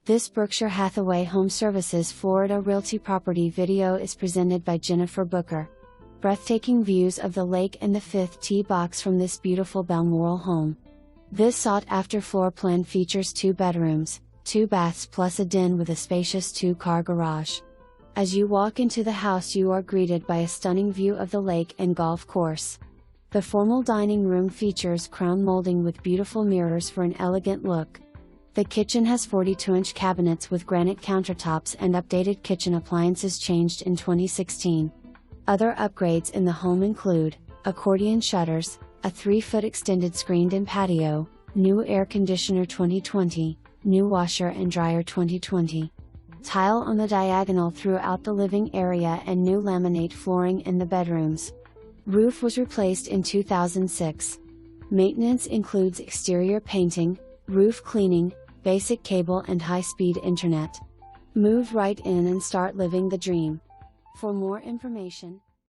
This Berkshire Hathaway HomeServices Florida Realty property video is presented by Jennifer Booker. Breathtaking views of the lake and the fifth tee box from this beautiful Balmoral home. This sought-after floor plan features 2 bedrooms, 2 baths plus a den with a spacious 2-car garage. As you walk into the house, you are greeted by a stunning view of the lake and golf course. The formal dining room features crown molding with beautiful mirrors for an elegant look. The kitchen has 42-inch cabinets with granite countertops and updated kitchen appliances changed in 2016. Other upgrades in the home include accordion shutters, a 3-foot extended screened-in patio, new air conditioner 2020, new washer and dryer 2020. Tile on the diagonal throughout the living area and new laminate flooring in the bedrooms. Roof was replaced in 2006. Maintenance includes exterior painting, roof cleaning, basic cable and high-speed internet. Move right in and start living the dream. For more information,